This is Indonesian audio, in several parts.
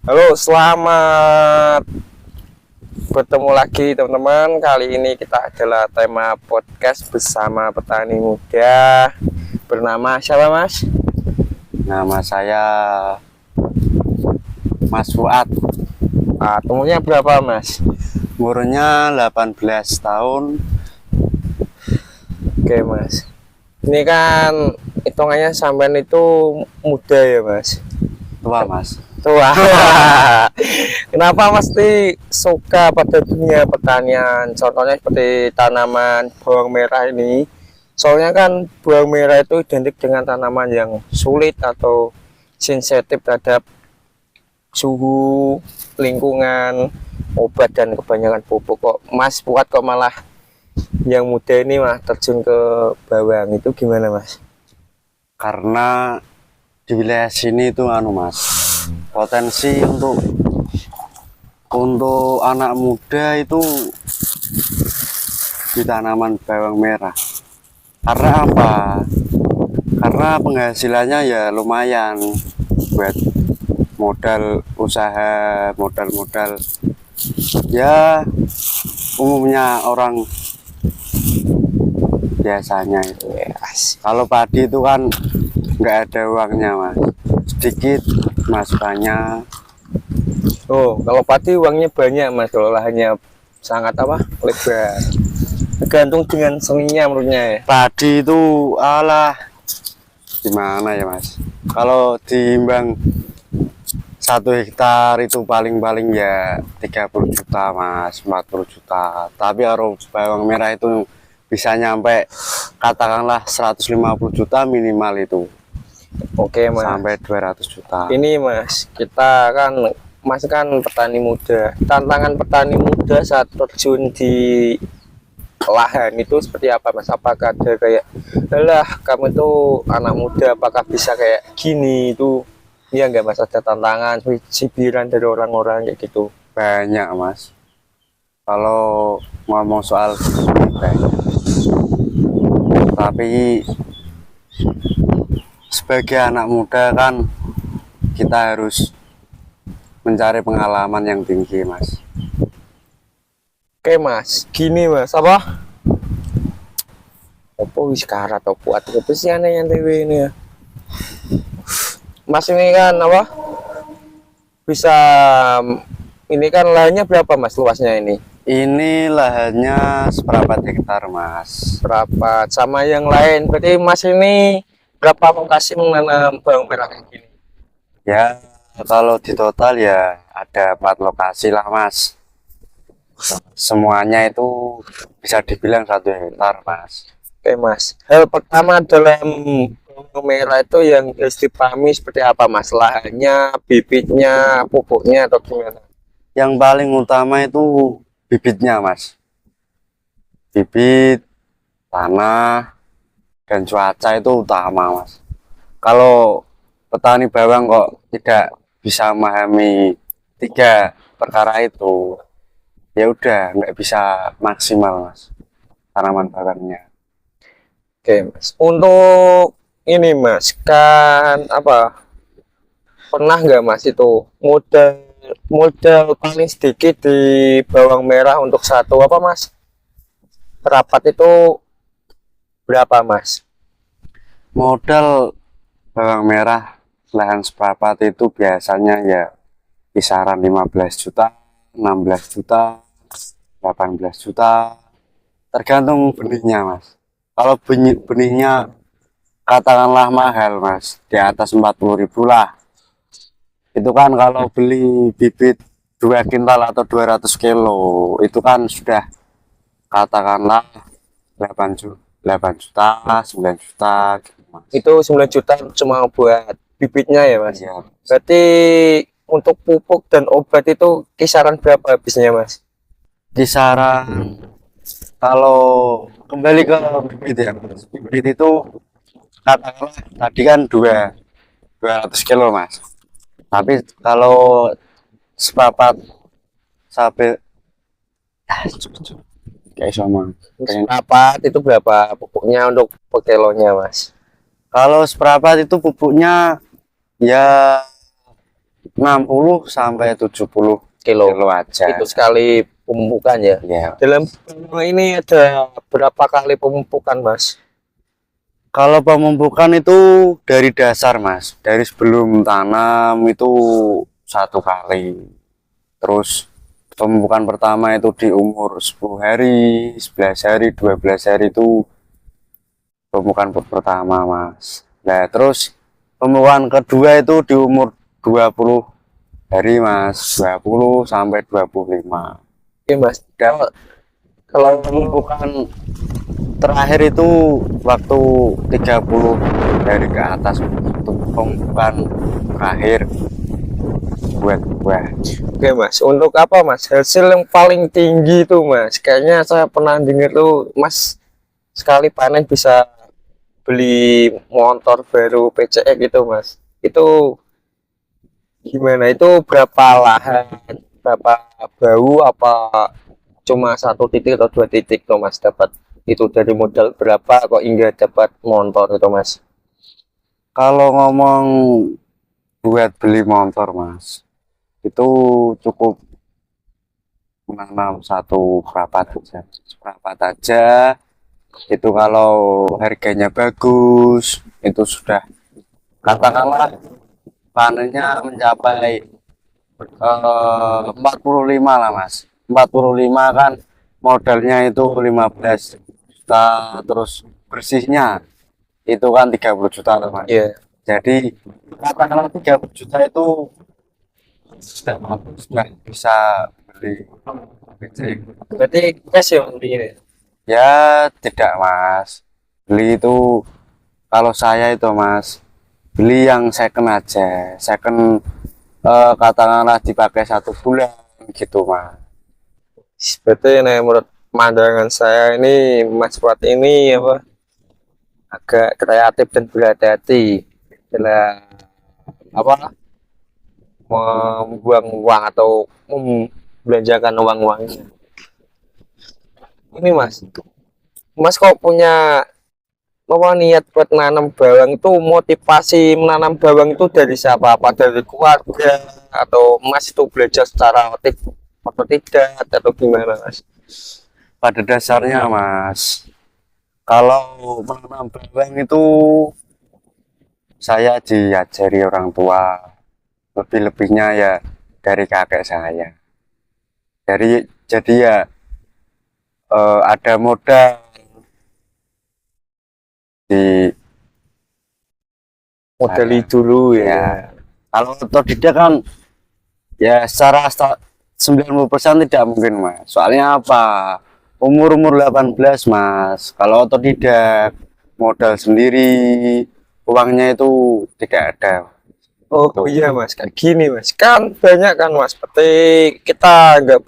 Halo, selamat bertemu lagi teman-teman. Kali ini kita adalah tema podcast bersama petani muda. Bernama siapa, Mas? Nama saya Mas Fuad. Umurnya berapa, Mas? Umurnya 18 tahun. Oke, Mas. Ini kan hitungannya sampean itu muda ya, Mas? Tua, Mas. Tua. Kenapa mesti suka pada dunia pertanian? Contohnya seperti tanaman bawang merah ini. Soalnya kan bawang merah itu identik dengan tanaman yang sulit atau sensitif terhadap suhu, lingkungan, obat dan kebanyakan pupuk. Kok Mas Fuad kok malah yang muda ini mah terjun ke bawang, itu gimana, Mas? Karena di wilayah sini itu Mas, potensi untuk anak muda itu di tanaman bawang merah. Karena apa? Karena penghasilannya ya lumayan buat modal usaha, modal ya umumnya orang biasanya itu. Yes. Kalau padi itu kan nggak ada uangnya, Mas. Sedikit masukannya. Oh, kalau padi uangnya banyak, Mas. Kalau lahannya sangat lebar. Tergantung dengan seninya menurutnya ya. Padi itu gimana ya, Mas? Kalau diimbang 1 hektar itu paling-paling ya 30 juta, Mas, 40 juta. Tapi kalau bawang merah itu bisa nyampe katakanlah 150 juta minimal itu. Oke, Mas. Sampai 200 juta. Ini, Mas, kita kan Mas kan petani muda. Tantangan petani muda saat terjun di lahan itu seperti apa, Mas? Apakah ada kayak, "Alah, kamu itu anak muda, apakah bisa kayak gini?" Itu iya nggak, Mas? Ada tantangan, cibiran dari orang-orang kayak gitu? Banyak, Mas. Kalau ngomong soal banyak. Tapi sebagai anak muda kan kita harus mencari pengalaman yang tinggi, Mas. Oke, Mas, gini, Mas, apa wis karat atau buat apa sih aneh yang TV ini ya? Mas ini kan bisa, ini kan lahannya berapa, Mas, luasnya ini? Ini lahannya seperempat hektar, Mas. Berapa sama yang lain? Berarti Mas ini berapa lokasi menanam bawang merah kayak gini? Ya, kalau di total ya ada 4 lokasi lah, Mas. Semuanya itu bisa dibilang 1 hektar, Mas. Oke, Mas. Hal pertama dalam bawang merah itu yang harus dipahami seperti apa, Mas? Lahannya, bibitnya, pupuknya, atau gimana? Yang paling utama itu bibitnya, Mas. Bibit, tanah, dan cuaca itu utama, Mas. Kalau petani bawang kok tidak bisa memahami 3 perkara itu, ya udah nggak bisa maksimal, Mas, tanaman bawangnya. Oke, Mas. Untuk ini, Mas, kan pernah nggak, Mas, itu modal modal paling sedikit di bawang merah untuk satu Mas, rapat itu berapa, Mas? Modal bawang merah lahan seprapat itu biasanya ya kisaran 15 juta, 16 juta, 18 juta, tergantung benihnya, Mas. Kalau benihnya katakanlah mahal, Mas, di atas 40.000 lah. Itu kan kalau beli bibit 2 kintal atau 200 kilo itu kan sudah katakanlah 8 juta, 9 juta gitu, Mas. Itu 9 juta cuma buat bibitnya ya, Mas? Ya, Berarti untuk pupuk dan obat itu kisaran berapa habisnya, Mas? kisaran kalau kembali ke bibit ya, Mas. Bibit itu katakanlah tadi kan 200 kilo, Mas. Tapi kalau sepapat sampai kayak sama. Rapat itu berapa pupuknya untuk per kilonya, Mas? Kalau seperempat itu pupuknya ya 60 sampai 70 kilo. kilo aja. Itu sekali pemupukan ya. Ya. Dalam bawang ini ada berapa kali pemupukan, Mas? Kalau pemupukan itu dari dasar, Mas. Dari sebelum tanam itu 1 kali. Terus pemupukan pertama itu di umur 10 hari, 11 hari, 12 hari itu pemupukan pertama, Mas. Nah, terus pemupukan kedua itu di umur 20 hari, Mas. 20 sampai 25. Oke, Mas. Dan kalau pemupukan terakhir itu waktu 30 dari ke atas itu pemupukan terakhir buat buah. Oke, Mas. Untuk apa, Mas? Hasil yang paling tinggi itu, Mas. Kayaknya saya pernah dengar tuh, Mas, sekali panen bisa beli motor baru PCX gitu, Mas. Itu gimana? Itu berapa lahan? Berapa bau? Apa cuma 1 titik atau 2 titik tuh, Mas, dapat itu dari modal berapa kok hingga dapat motor itu, Mas? Kalau ngomong buat beli motor, Mas, itu cukup menanam satu perapat aja. Itu kalau harganya bagus, itu sudah katakanlah panennya mencapai 45 lah, Mas. 45 kan modalnya itu 15 juta, terus bersihnya itu kan 30 juta lah, Mas. Iya. Jadi katakanlah 30 juta itu sudah bisa beli PC. Berarti cash ya belinya? Ya tidak, Mas. Beli itu kalau saya itu, Mas, beli yang second aja. Second katakanlah dipakai 1 bulan gitu, Mas. Berarti nah, menurut pandangan saya ini Mas Fuad ini apa agak kreatif dan berhati-hati dalam apa membuang uang atau membelanjakan uang-uangnya. Ini Mas, Mas kok punya apa niat buat nanam bawang itu motivasi menanam bawang itu dari siapa? Apa dari keluarga atau Mas itu belajar secara otodidak atau gimana, Mas? Pada dasarnya, Mas, kalau menanam bawang itu saya diajari orang tua, lebih-lebihnya ya dari kakek saya. Jadi ya ada modal di Modali saya. dulu ya. Ya. Kalau otodidak kan ya secara 90% tidak mungkin, Mas. Soalnya apa? Umur 18, Mas. Kalau otodidak modal sendiri, uangnya itu tidak ada. Oh iya Mas, kayak gini Mas, kan banyak kan Mas, seperti kita nggak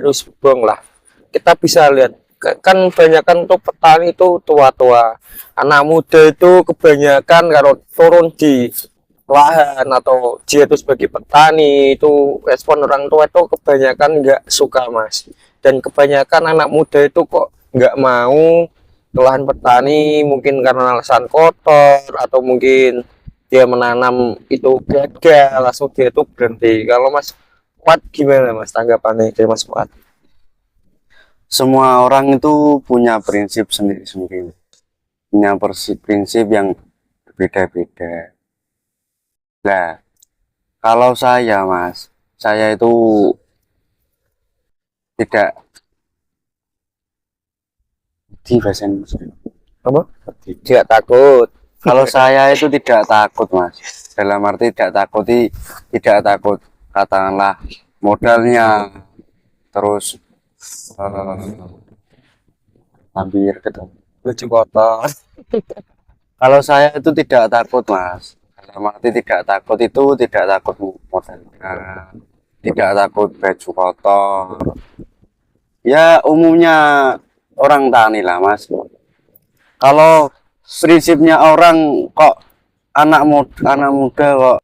harus bohong lah, kita bisa lihat kan banyak kan tuh petani itu tua-tua, anak muda itu kebanyakan kalau turun di lahan atau dia itu sebagai petani itu respon orang tua itu kebanyakan nggak suka Mas, dan kebanyakan anak muda itu kok nggak mau ke lahan petani mungkin karena alasan kotor atau mungkin dia menanam itu gagal langsung dia itu berhenti. Kalau Mas Fuad gimana Mas tanggapannya dari Mas Fuad? Semua orang itu punya prinsip sendiri-sendiri. Punya prinsip yang berbeda-beda. Nah, kalau saya, Mas, saya itu tidak di bahasa Indonesia. Apa? Tidak takut. Kalau saya itu tidak takut, Mas. Dalam arti tidak takut katakanlah modalnya, terus hampir ketemu. Baju kotor. Kalau saya itu tidak takut, Mas. Dalam arti tidak takut itu tidak takut modalnya, tidak takut baju kotor. Ya umumnya orang tani lah, Mas. Kalau prinsipnya orang kok anak muda kok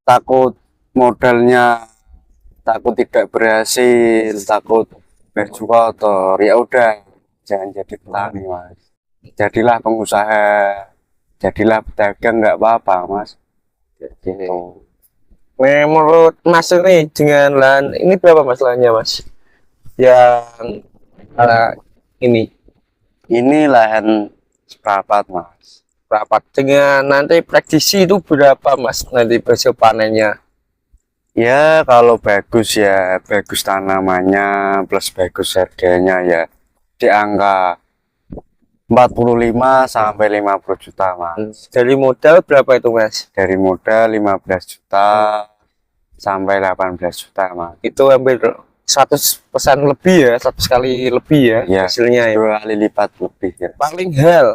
takut modalnya, takut tidak berhasil, takut baju kotor, ya udah jangan jadi petani, Mas. Jadilah pengusaha, jadilah pedagang, nggak apa-apa, Mas. Gitu. Menurut Mas ini dengan lahan ini berapa Mas lahannya Mas? Yang ini Ini lahan seprapat mas. berapa? Dengan nanti prediksi itu berapa Mas nanti hasil panennya? Ya kalau bagus ya bagus tanamannya plus bagus harganya ya di angka 45 sampai 50 juta mas. Dari modal berapa itu Mas? Dari modal 15 juta sampai 18 juta mas. Itu hampir 100% lebih ya, 100 kali lebih ya, Ya hasilnya ya. 2 kali lipat lebih ya. Paling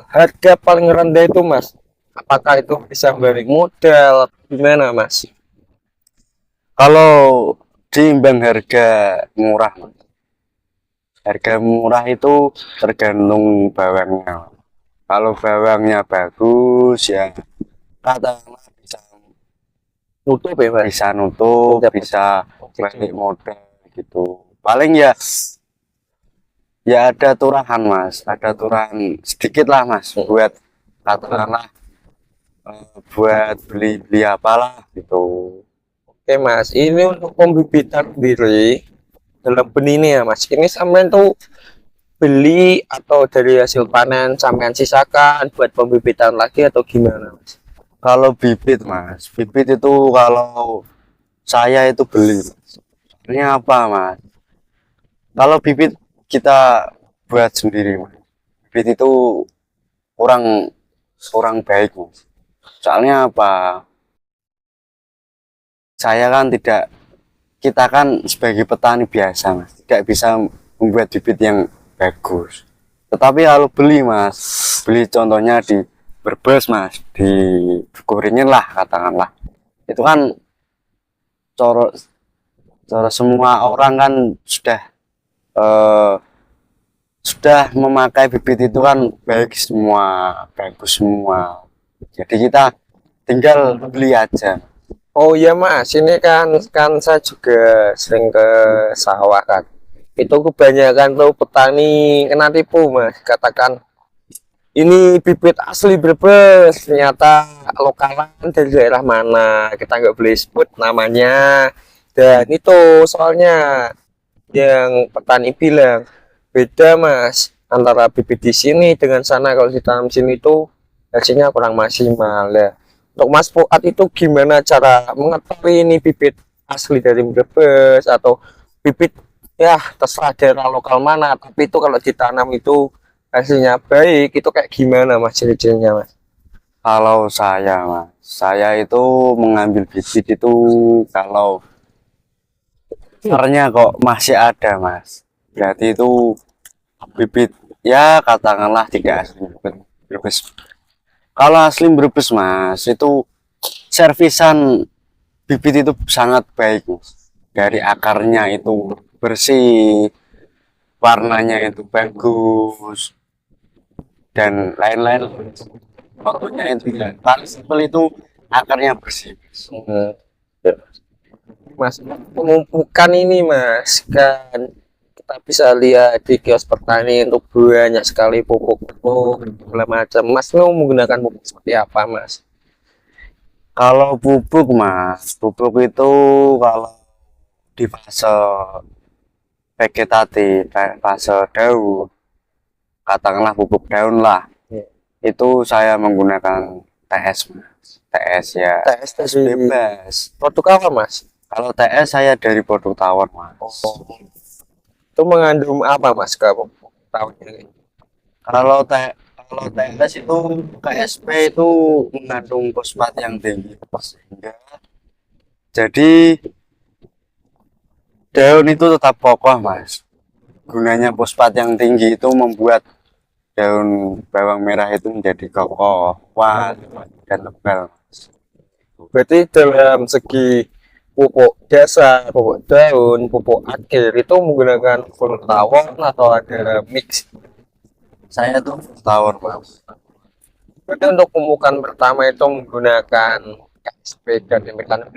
harga paling rendah itu Mas, apakah itu bisa balik modal gimana Mas? Kalau diimbang harga murah mas. Harga murah itu tergantung bawangnya. Kalau bawangnya bagus ya katakanlah Nutup ya Mas? bisa nutup, Nutup. bisa Oke. balik modal gitu. Paling ya ada turahan mas, ada turahan sedikit lah mas buat katakanlah buat beli apalah gitu. Oke Mas, ini untuk pembibitan sendiri dalam benih ini ya Mas. Ini sampean tuh beli atau dari hasil panen sampean sisakan buat pembibitan lagi atau gimana Mas? Kalau bibit mas, bibit itu kalau saya itu beli. Ini apa mas? Kalau bibit kita buat sendiri mas. Bibit itu kurang kurang baik mas. Soalnya apa? Saya kan tidak, kita kan sebagai petani biasa mas, tidak bisa membuat bibit yang bagus. Tetapi kalau beli mas, beli contohnya di Brebes mas, di Kuringin lah katakanlah, itu kan coro coro semua orang kan eh, sudah memakai bibit itu kan baik semua, bagus semua. Jadi kita tinggal beli aja. Oh iya Mas, ini kan saya juga sering ke sawah kan. Itu kebanyakan tuh petani kena tipu Mas, katakan ini bibit asli Brebes, ternyata lokalan dari daerah mana, kita nggak boleh sebut namanya. Dan itu soalnya yang petani bilang beda Mas antara bibit di sini dengan sana, kalau ditanam sini tuh hasilnya kurang maksimal ya. Untuk Mas Fuad itu gimana cara mengetahui ini bibit asli dari Brebes atau bibit ya terserah daerah lokal mana, tapi itu kalau ditanam itu hasilnya baik, itu kayak gimana Mas ciri-cirinya Mas? Kalau saya mas, saya itu mengambil bibit itu kalau akarnya kok masih ada mas, berarti itu bibit ya katakanlah tidak asli Brebes. Kalau asli Brebes mas, itu servisan bibit itu sangat baik mas. Dari akarnya itu bersih, warnanya itu bagus, dan lain-lain. Contohnya itu ya, paling simpel itu akarnya bersih. Ya. Mas, penumpukan ini Mas kan kita bisa lihat di kios petani untuk banyak sekali pupuk-pupuk segala macam. Mas mau menggunakan pupuk seperti apa Mas? Kalau pupuk mas, pupuk itu kalau di fase vegetatif, fase daun, katakanlah pupuk daun lah, Ya. itu saya menggunakan TS mas. TS ya TS dari bebas. produk apa Mas? Kalau TS saya dari produk tawar mas. Oh, itu mengandung apa Mas kalau tahu ini? Kalau kalau TS itu KSP itu mengandung fosfat yang tinggi sehingga jadi daun itu tetap kokoh mas. Gunanya fosfat yang tinggi itu membuat daun bawang merah itu menjadi kokoh, kuat dan tebal. Berarti dalam segi pupuk dasar, pupuk daun, pupuk akhir itu menggunakan full tawon atau ada mix? Saya tuh tawar mas. Berarti untuk pemupukan pertama itu menggunakan KSP dan M18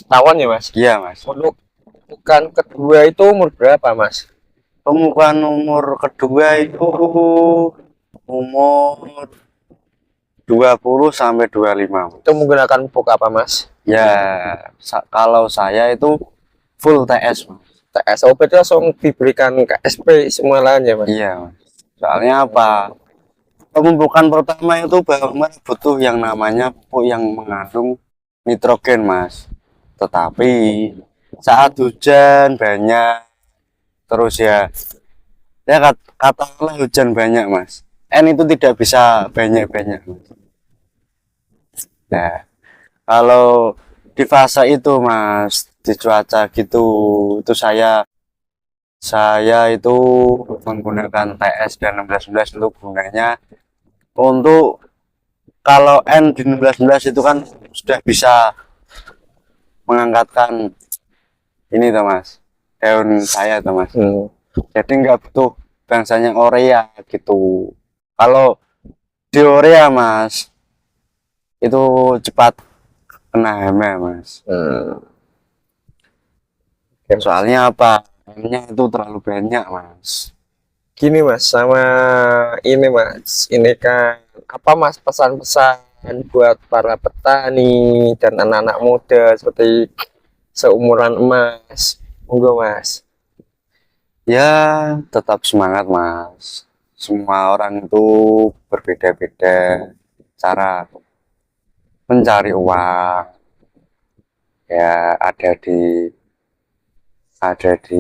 tawon ya Mas? Iya mas. Untuk pemupukan kedua itu umur berapa Mas? Pemupukan umur kedua itu umur 20 sampai 25. Itu menggunakan pupuk apa Mas? Ya, kalau saya itu full TS, Mas. TSO berarti langsung diberikan KSP semua lahan ya mas? Iya, Mas. Soalnya apa? Pemupukan pertama itu bawang merah butuh yang namanya pupuk yang mengandung nitrogen, Mas. Tetapi saat hujan banyak, terus ya katakanlah hujan banyak, Mas. N itu tidak bisa banyak-banyak, Mas. Nah, kalau di fase itu, Mas, di cuaca gitu, itu saya itu menggunakan TS dan 1611 untuk gunanya untuk kalau N di 1611 itu kan sudah bisa mengangkatkan ini tuh Mas, daun saya tuh Mas. Jadi nggak butuh bangsanya urea gitu. Kalau di urea Mas itu cepat kena hama Mas. Soalnya apa? M-nya itu terlalu banyak Mas. Gini mas, sama ini mas, ini kan apa mas pesan-pesan buat para petani dan anak-anak muda seperti seumuran emas, monggo mas. Ya tetap semangat Mas. Semua orang itu berbeda-beda cara mencari uang. Ya ada di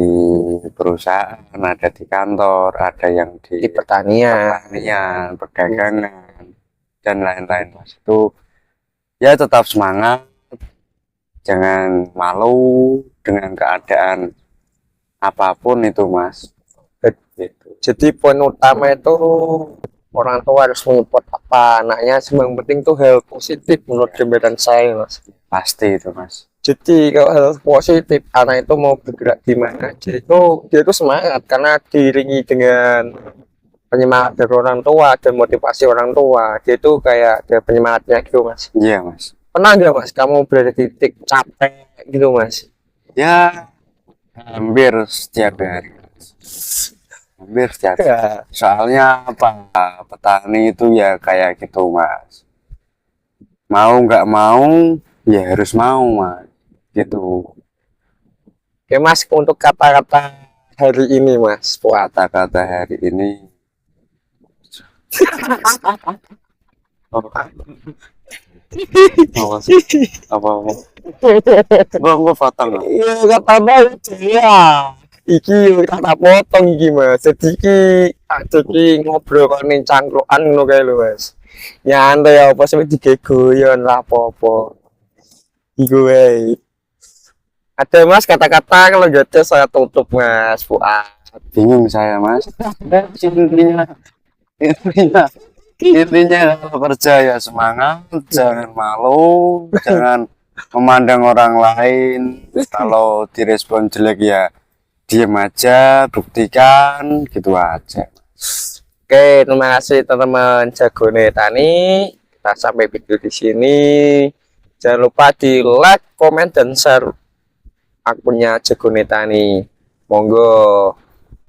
perusahaan, ada di kantor, ada yang Di di pertanian. pertanian, perdagangan, dan lain-lain Mas. Itu ya tetap semangat, jangan malu dengan keadaan apapun itu Mas. Gitu. Jadi poin utama itu orang tua harus menyupport apa anaknya, yang penting tuh hal positif menurut gambaran saya mas. Pasti itu Mas. Jadi kalau hal positif anak itu mau bergerak di mana aja itu dia itu semangat karena diiringi dengan penyemangat dari orang tua dan motivasi orang tua, dia itu kayak ada penyemangatnya gitu mas. Iya Mas. Pernah nggak mas kamu berada di titik capek gitu mas? Ya hampir setiap hari. Hampir setiap hari. Ya. Soalnya apa? Petani itu ya kayak gitu Mas. Mau nggak mau ya harus mau Mas. Gitu. Oke mas, untuk kata-kata hari ini mas buat Kata-kata hari ini apa apa sih? Apa gua potong loh. iya kata banget ya iki kata potong iki mas, jadi iki ngobrol kok ning cangkrukan ngono kae lho mas, nyantai apa sih digegoyon lah apa-apa iku wae. Ada mas kata-kata kalau gitu saya tutup mas Fuad. Bingung saya Mas. Intinya intinya intinya kalau kerja ya semangat, jangan malu, jangan memandang orang lain. Kalau direspon jelek ya diem aja, buktikan gitu aja. Oke, terima kasih teman-teman Jagone Tani. Kita sampai video di sini. Jangan lupa di like, komen, dan share akunnya Jagone Tani. Monggo.